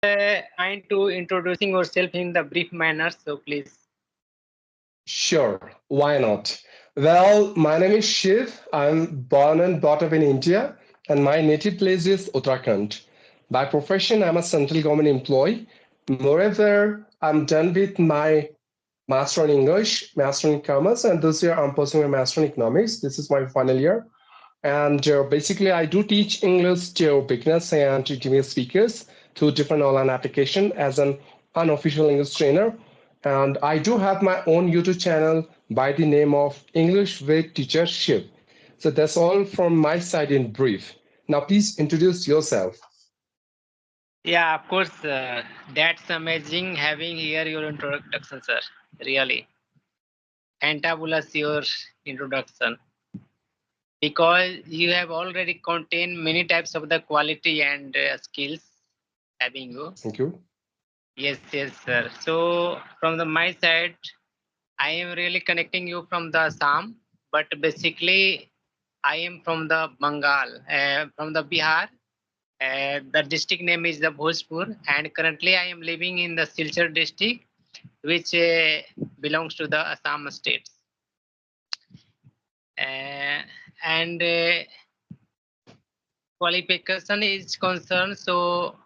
Mind to introducing yourself in the brief manner, so please. Sure, why not? Well, my name is Shiv. I'm born and brought up in India, and my native place is Uttarakhand. By profession, I'm a central government employee. Moreover, I'm done with my Master in English, Master in Commerce, and this year I'm pursuing a Master in Economics. This is my final year. And basically, I do teach English to beginners and to junior speakers through different online application as an unofficial English trainer. And I do have my own YouTube channel by the name of English with Teacher Shiv. So that's all from my side in brief. Now, please introduce yourself. Yeah, of course. That's amazing having here your introduction, sir. Really, fantabulous your introduction because you have already contained many types of the quality and skills having you. Thank you. Yes, yes, sir. So from the my side, I am really connecting you from the Assam, but basically I am from the Bengal, from the Bihar. The district name is the Bhojpur, and currently I am living in the Silchar district, which belongs to the Assam state. And qualification is concerned, so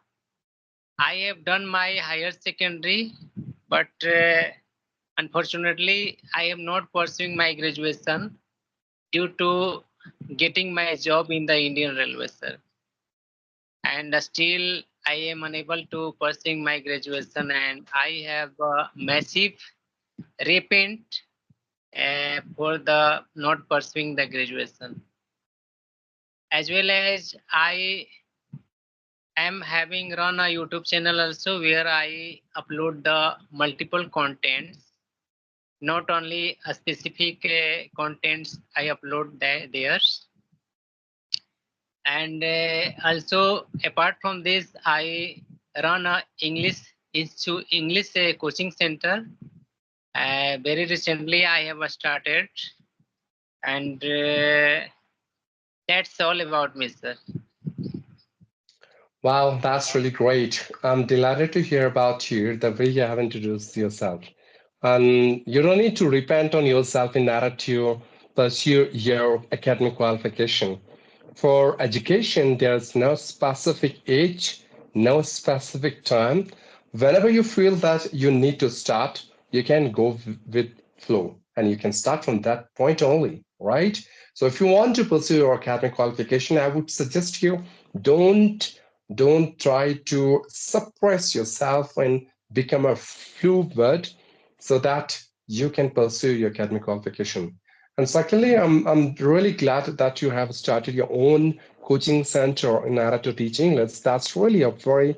I have done my higher secondary, but unfortunately I am not pursuing my graduation due to getting my job in the Indian Railways, sir. And still I am unable to pursue my graduation, and I have massive repent for the not pursuing the graduation. As well as I am having run a YouTube channel also where I upload the multiple contents, not only a specific contents I upload there. And also apart from this, I run a English coaching center. Very recently I have started, and that's all about me, sir. Wow, that's really great. I'm delighted to hear about you, the way you have introduced yourself. And you don't need to repent on yourself in order to pursue your academic qualification. For education, there's no specific age, no specific time. Whenever you feel that you need to start, you can go with flow and you can start from that point only, right? So if you want to pursue your academic qualification, I would suggest you don't don't try to suppress yourself and become a fluid so that you can pursue your academic qualification. And secondly, I'm really glad that you have started your own coaching center in order to teach English. That's really a very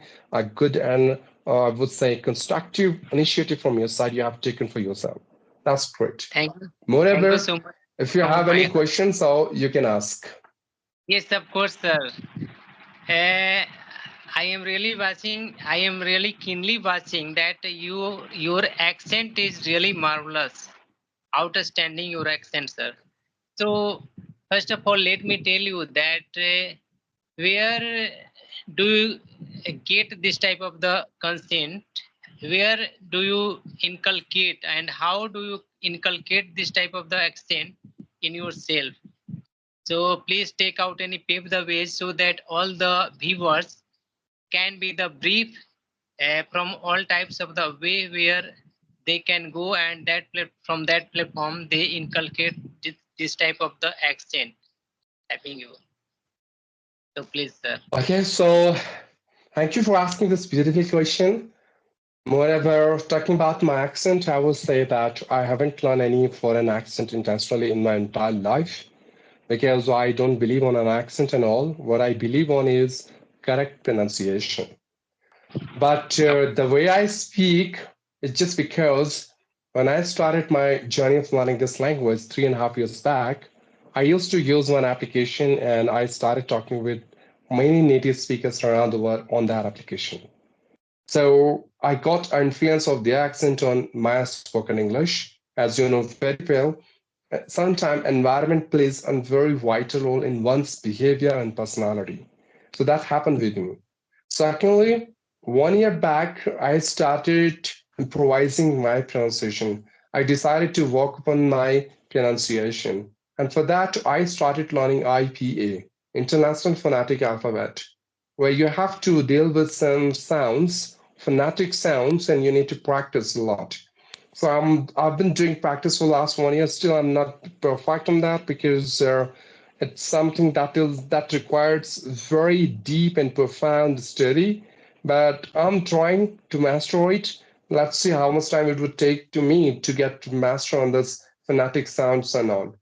good and I would say constructive initiative from your side you have taken for yourself. That's great. Thank you. Thank you Moreover, so much if you from have my any end. questions, so you can ask. Yes, of course, sir. Uh, I am really watching. I am really keenly watching that your accent is really marvelous, outstanding your accent, sir. So first of all, let me tell you that where do you get this type of the consent? Where do you inculcate, and how do you inculcate this type of the accent in yourself? So please take out any pave the way so that all the viewers can be the brief from all types of the way where they can go, and from that platform they inculcate this type of the accent having you. So please, sir. Okay, so thank you for asking this beautiful question. Moreover, talking about my accent, I will say that I haven't learned any foreign accent intentionally in my entire life because I don't believe on an accent and all. What I believe on is correct pronunciation. But the way I speak is just because when I started my journey of learning this language 3.5 years back, I used to use one application and I started talking with many native speakers around the world on that application. So I got an influence of the accent on my spoken English. As you know very well, sometimes environment plays a very vital role in one's behavior and personality. So that happened with me. Secondly, 1 year back, I started improvising my pronunciation. I decided to work upon my pronunciation. And for that, I started learning IPA, International Phonetic Alphabet, where you have to deal with some sounds, phonetic sounds, and you need to practice a lot. So I've been doing practice for the last 1 year. Still, I'm not perfect on that because it's something that requires very deep and profound study. But I'm trying to master it. Let's see how much time it would take to me to get to master on this phonetic sounds and all.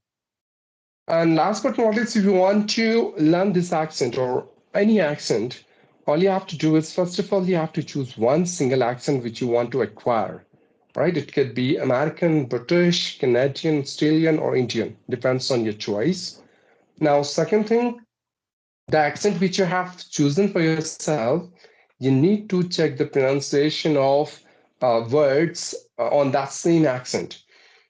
And last but not least, if you want to learn this accent or any accent, all you have to do is first of all, you have to choose one single accent which you want to acquire, right? It could be American, British, Canadian, Australian, or Indian, depends on your choice. Now, second thing, the accent which you have chosen for yourself, you need to check the pronunciation of words on that same accent.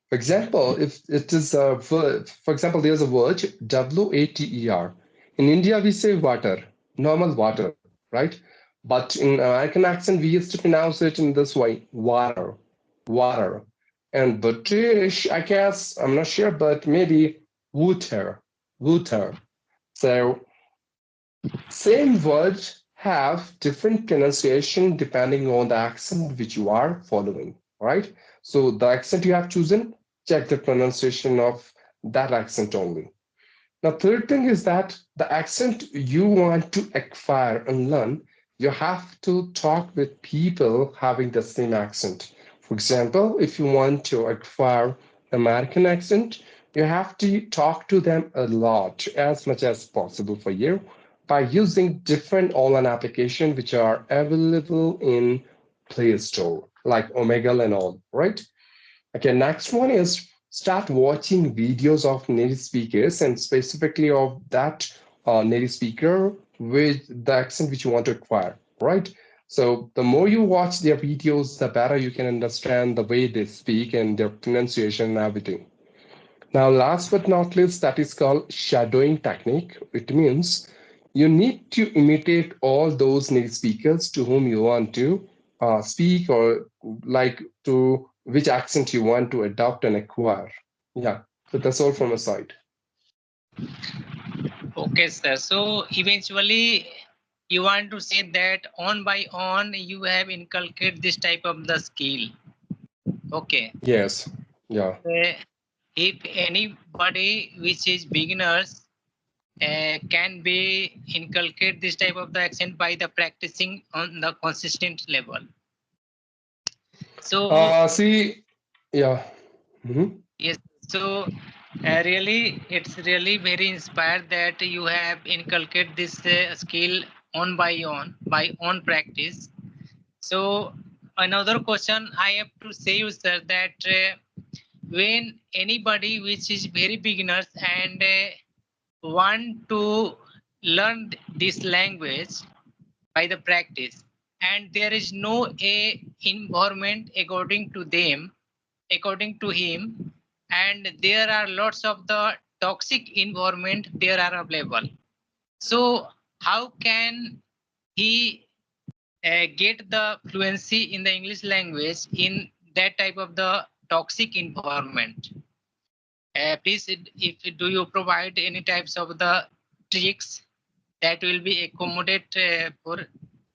For example, if it is a verb, for example, there's a word water. In India, we say water, normal water, right? But in American accent, we used to pronounce it in this way, water, water. And British, I guess, I'm not sure, but maybe water, water. So same words have different pronunciation depending on the accent which you are following, right? So the accent you have chosen, check the pronunciation of that accent only. Now, third thing is that the accent you want to acquire and learn, you have to talk with people having the same accent. For example, if you want to acquire American accent, you have to talk to them a lot, as much as possible for you, by using different online applications which are available in Play Store, like Omegle and all, right? Okay, next one is start watching videos of native speakers and specifically of that native speaker with the accent which you want to acquire, right? So the more you watch their videos, the better you can understand the way they speak and their pronunciation and everything. Now, last but not least, that is called shadowing technique. It means you need to imitate all those native speakers to whom you want to speak or like to which accent you want to adopt and acquire. Yeah, so that's all from my side. Okay, sir. So eventually, you want to say that on by on, you have inculcated this type of the skill. Okay. Yes, yeah. If anybody which is beginners can be inculcate this type of the accent by the practicing on the consistent level. So See, yeah. Mhm. yes, so really, it's really very inspired that you have inculcated this skill on by on practice. So another question I have to say you, sir, that when anybody which is very beginners and want to learn this language by the practice, and there is no a environment according to him, and there are lots of the toxic environment there are available. So how can he get the fluency in the English language in that type of the toxic environment? Please, if do you provide any types of the tricks that will be accommodate for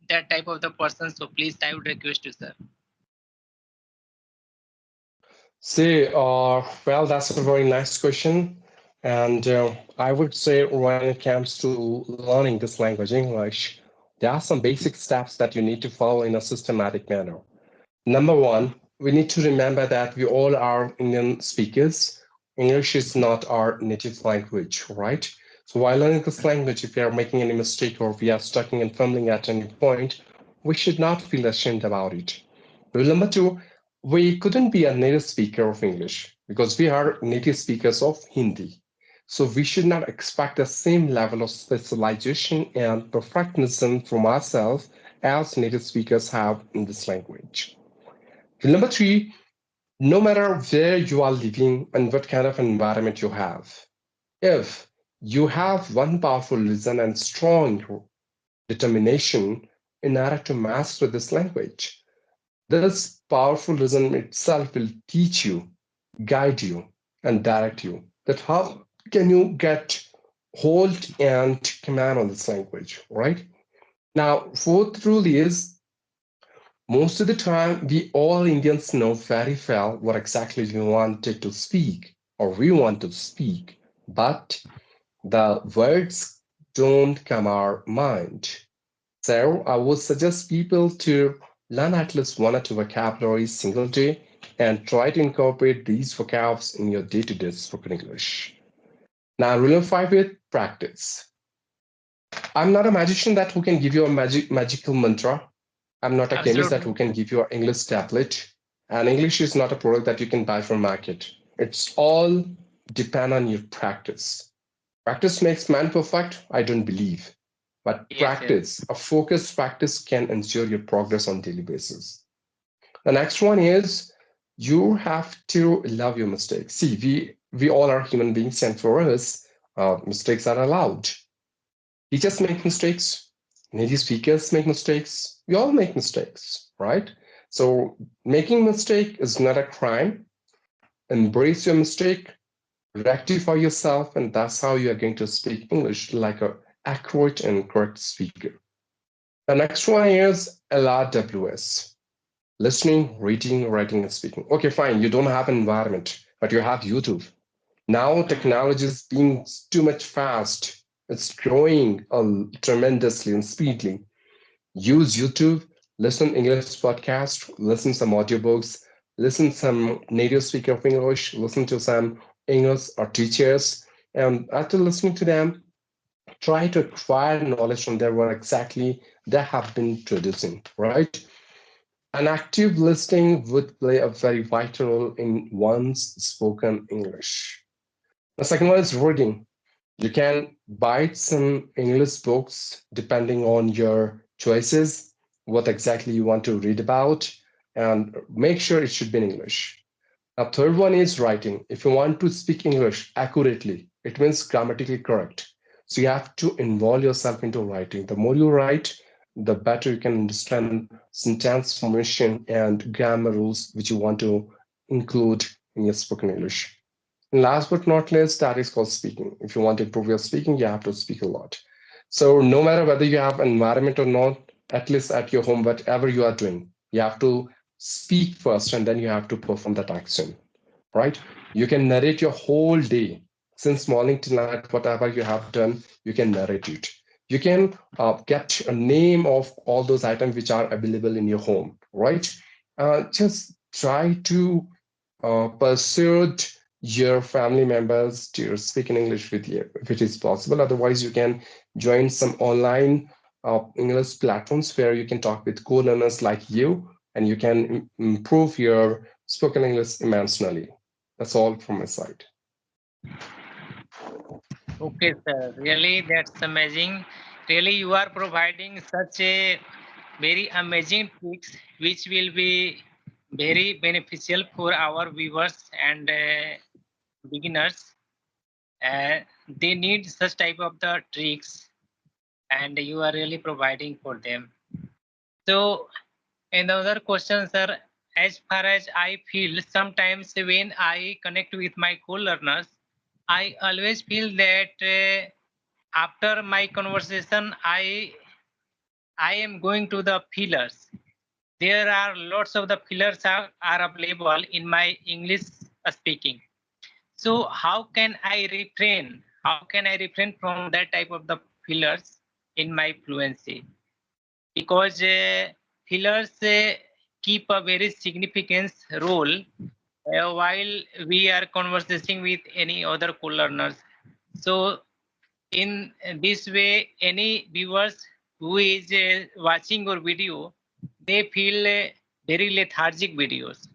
that type of the person? So please, I would request you, sir. See, well, that's a very nice question. And I would say when it comes to learning this language, English, there are some basic steps that you need to follow in a systematic manner. Number one, we need to remember that we all are Indian speakers. English is not our native language, right? So while learning this language, if we are making any mistake or we are stuck and fumbling at any point, we should not feel ashamed about it. Rule number two, we couldn't be a native speaker of English because we are native speakers of Hindi. So we should not expect the same level of specialization and perfectionism from ourselves as native speakers have in this language. Rule number three, no matter where you are living and what kind of environment you have, if you have one powerful reason and strong determination, in order to master this language. This powerful rhythm itself will teach you, guide you, and direct you that how can you get hold and command on this language, right? Now, fourth rule is most of the time, we all Indians know very well what exactly we wanted to speak or we want to speak, but the words don't come our mind. So I would suggest people to learn at least one or two vocabularies single day and try to incorporate these vocabs in your day-to-day spoken English. Now, rule number 5 is practice. I'm not a magician that who can give you a magical mantra. I'm not a chemist that Absolutely. who can give you an English tablet. And English is not a product that you can buy from market. It's all depend on your practice. Practice makes man perfect, I don't believe. But Yes, yes. practice, a focused practice can ensure your progress on daily basis. The next one is you have to love your mistakes. See, we all are human beings, and for us, mistakes are allowed. Teachers make mistakes, native speakers make mistakes, we all make mistakes, right? So making mistake is not a crime. Embrace your mistake, rectify yourself, and that's how you are going to speak English like a accurate and correct speaker. The next one is LRWS: listening, reading, writing, and speaking. Okay, fine, you don't have an environment, but you have YouTube. Now technology is being too much fast. It's growing tremendously and speedily. Use YouTube, listen English podcast, listen some audiobooks, listen some native speaker of English, listen to some English or teachers, and after listening to them, try to acquire knowledge from their what exactly they have been producing, right? An active listening would play a very vital role in one's spoken English. The second one is reading. You can buy some English books depending on your choices, what exactly you want to read about, and make sure it should be in English. A third one is writing. If you want to speak English accurately, it means grammatically correct. So you have to involve yourself into writing. The more you write, the better you can understand sentence formation and grammar rules which you want to include in your spoken English. And last but not least, that is called speaking. If you want to improve your speaking, you have to speak a lot. So no matter whether you have an environment or not, at least at your home, whatever you are doing, you have to speak first and then you have to perform that action, right? You can narrate your whole day since morning till night, whatever you have done, you can narrate it. You can get a name of all those items which are available in your home, right? Just try to persuade your family members to speak in English with you if it is possible. Otherwise, you can join some online English platforms where you can talk with co-learners like you and you can improve your spoken English immensely. That's all from my side. Okay, sir. Really, that's amazing. Really, you are providing such a very amazing tricks which will be very beneficial for our viewers and beginners. They need such type of the tricks, and you are really providing for them. So, another question, sir. As far as I feel, sometimes when I connect with my co-learners, I always feel that after my conversation, I am going to the pillars. There are lots of the pillars are available in my English speaking. So how can I refrain? How can I refrain from that type of the pillars in my fluency? Because fillers keep a very significant role while we are conversing with any other co-learners. So in this way, any viewers who is watching your video, they feel very lethargic videos.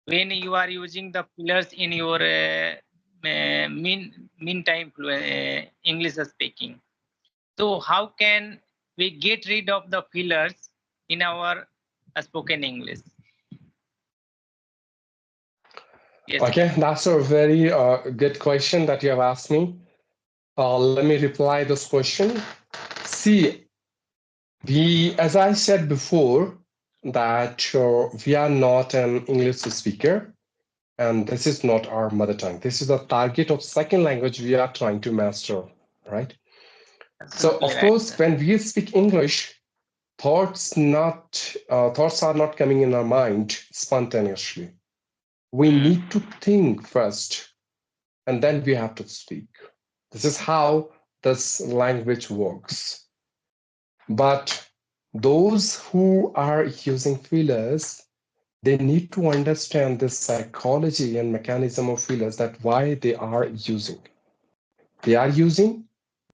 When you are using the pillars in your meantime English speaking. So how can we get rid of the fillers in our spoken English? Yes. Okay, that's a very good question that you have asked me. Let me reply this question. See, As I said before, that we are not an English speaker, and this is not our mother tongue. This is the target of second language we are trying to master, right? So Absolutely of right, course, sir. when we speak English, thoughts are not coming in our mind spontaneously. We Hmm. need to think first, and then we have to speak. This is how this language works. But those who are using fillers, they need to understand the psychology and mechanism of fillers, that why they are using. They are using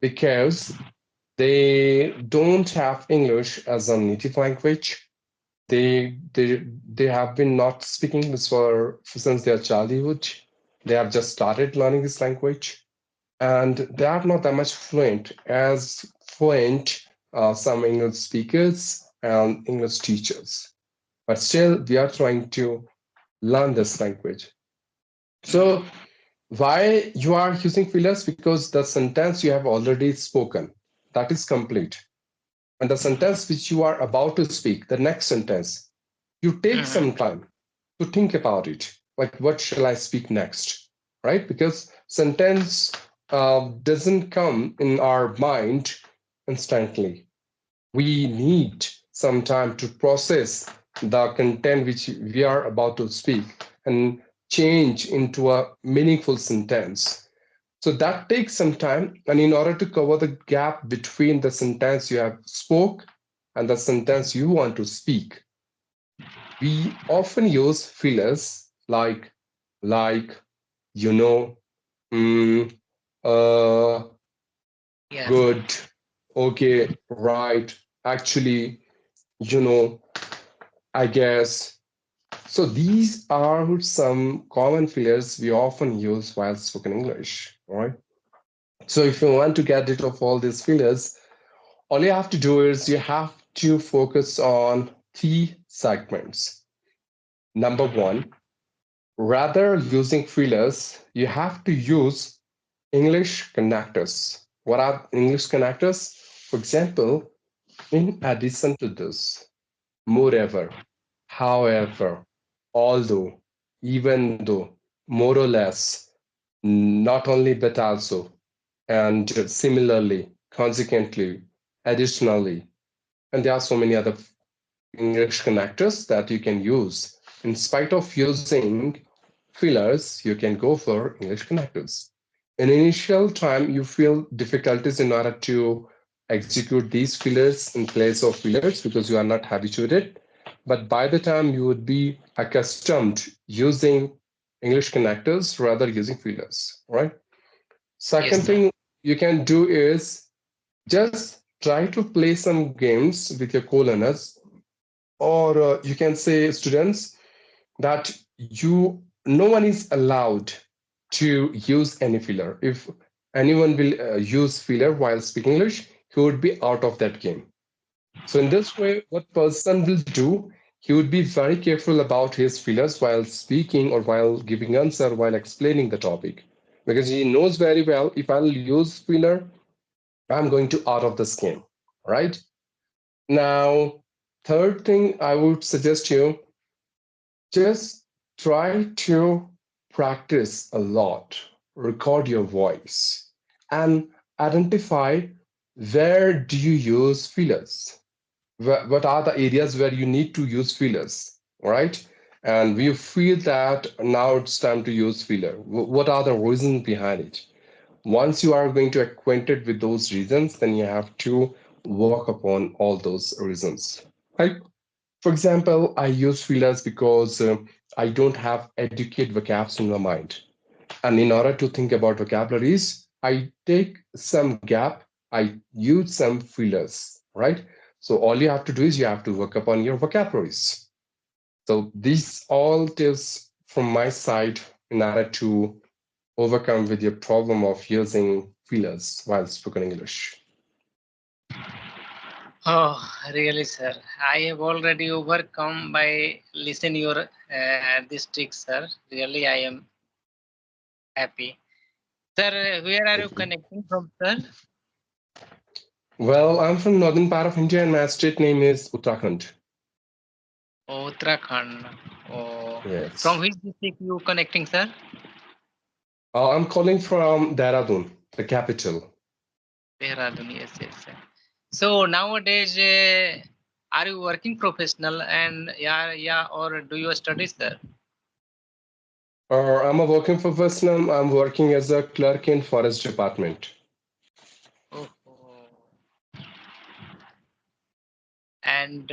because they don't have English as a native language. They have been not speaking English since their childhood. They have just started learning this language, and they are not that much fluent some English speakers and English teachers. But still, we are trying to learn this language. Hmm. So why you are using fillers? Because the sentence you have already spoken, that is complete. And the sentence which you are about to speak, the next sentence, you take Hmm. some time to think about it. Like, what shall I speak next? Right? Because sentence doesn't come in our mind instantly. We need some time to process the content which we are about to speak and change into a meaningful sentence. So that takes some time. And in order to cover the gap between the sentence you have spoke and the sentence you want to speak, we often use fillers like, you know, mm, uh, Yes, sir. good, okay, right, actually, you know, I guess. So these are some common fillers we often use while spoken English, all right? So if you want to get rid of all these fillers, all you have to do is you have to focus on key segments. Number one, rather using fillers, you have to use English connectors. What are English connectors? For example, in addition to this, moreover, however, although, even though, more or less, not only but also, and similarly, consequently, additionally, and there are so many other English connectors that you can use. In spite of using fillers, you can go for English connectors. In initial time, you feel difficulties in order to execute these fillers in place of fillers because you are not habituated. But by the time you would be accustomed using English connectors rather using fillers, right? Yes, Second sir. thing you can do is just try to play some games with your co-learners, or you can say students, that you no one is allowed to use any filler. If anyone will use filler while speaking English, he would be out of that game. So in this way, what person will do, he would be very careful about his fillers while speaking or while giving answer, while explaining the topic, because he knows very well, if I'll use filler, I'm going to out of this game, right? Now, third thing I would suggest you, just try to practice a lot, record your voice, and identify where do you use fillers. What are the areas where you need to use fillers, right? And we feel that now it's time to use filler. What are the reasons behind it? Once you are going to acquainted with those reasons, then you have to work upon all those reasons. Right? For example, I use fillers because I don't have adequate vocabs in my mind. And in order to think about vocabularies, I take some gap, I use some fillers, right? So all you have to do is you have to work upon your vocabularies. So these all tips from my side in order to overcome with your problem of using fillers while spoken English. Oh, really, sir. I have already overcome by listen your this trick, sir. Really, I am happy. Sir, where are you Mhm. connecting from, sir? Well, I'm from northern part of India and my state name is Uttarakhand. Oh, Uttarakhand. Oh, from Yes. which district you connecting, sir? I'm calling from Dehradun, the capital. Dehradun. Yes, yes, sir. So nowadays, are you working professional and yeah, or do you study, sir? I'm a working professional. I'm working as a clerk in forest department. Oh, oh. And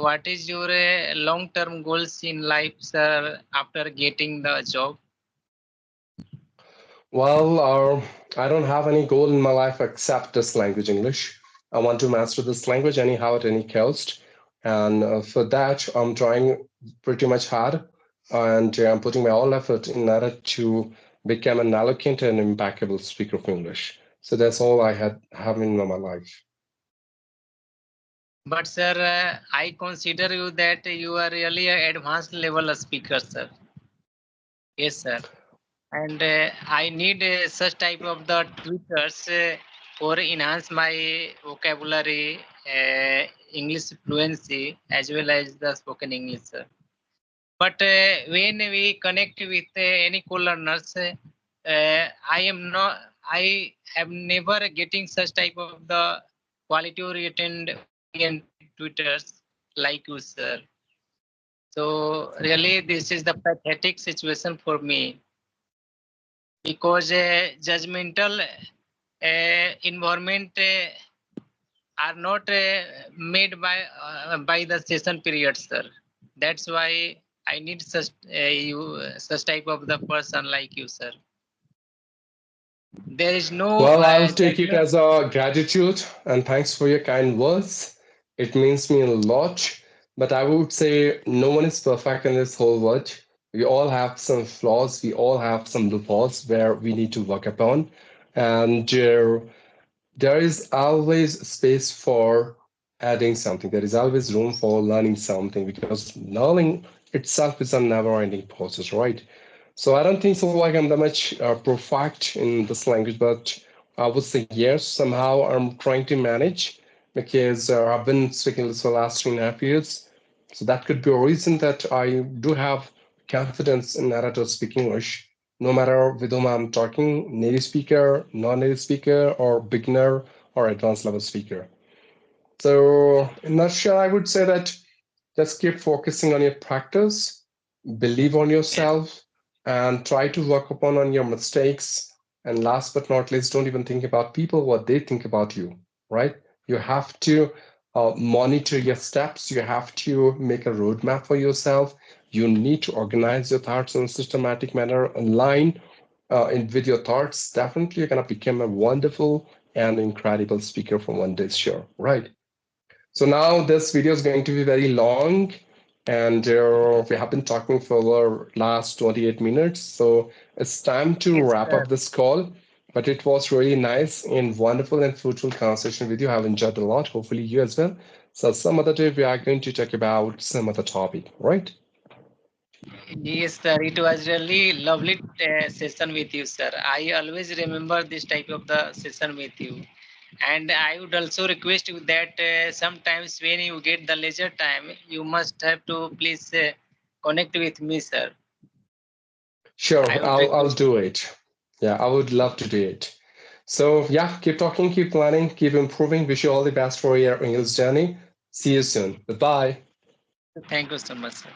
what is your long-term goals in life, sir, after getting the job? Well, I don't have any goal in my life except this language, English. I want to master this language anyhow at any cost. And for that, I'm trying pretty much hard and I'm putting my all effort in order to become an eloquent and impeccable speaker of English. So that's all I have in my life. But sir, I consider you that you are really an advanced level speaker, sir. Yes, sir. And I need such type of the tweeters for enhance my vocabulary, English fluency, as well as the spoken English, sir. But when we connect with any co-learners, I am not. I have never getting such type of the quality oriented tweeters like you, sir. So really, this is the pathetic situation for me because judgmental environment are not made by the session period, sir. That's why I need such type of the person like you, sir. There is no Well, I'll take it judgment. as a gratitude and thanks for your kind words. It means me a lot. But I would say no one is perfect in this whole world. We all have some flaws. We all have some loopholes where we need to work upon. And there is always space for adding something. There is always room for learning something because learning itself is a never ending process, right? So I don't think so. Like I'm that much perfect in this language, but I would say yes. Somehow I'm trying to manage because I've been speaking this for the last 3.5 years. So that could be a reason that I do have confidence in order to speak English, no matter with whom I'm talking, native speaker, non-native speaker, or beginner or advanced level speaker. So in a nutshell, I would say that just keep focusing on your practice, believe on Yes, yourself, and try to work upon on your mistakes. And last but not least, don't even think about people, what they think about you, right? You have to monitor your steps. You have to make a roadmap for yourself. You need to organize your thoughts in a systematic manner, align with your thoughts. Definitely, you're going to become a wonderful and incredible speaker for one day, sure, right? So now this video is going to be very long and we have been talking for the last 28 minutes. So it's time to yes, wrap sir. up this call. But it was really nice and wonderful and fruitful conversation with you. I've enjoyed a lot. Hopefully you as well. So some other day we are going to talk about some other topic, right? Yes, sir. It was really lovely session with you, sir. I always remember this type of the session with you. And I would also request you that sometimes when you get the leisure time, you must have to please connect with me, sir. Sure, I would I'll request do you. it. Yeah, I would love to do it. So yeah, keep talking, keep planning, keep improving. Wish you all the best for your English journey. See you soon. Bye-bye. Thank you so much, sir.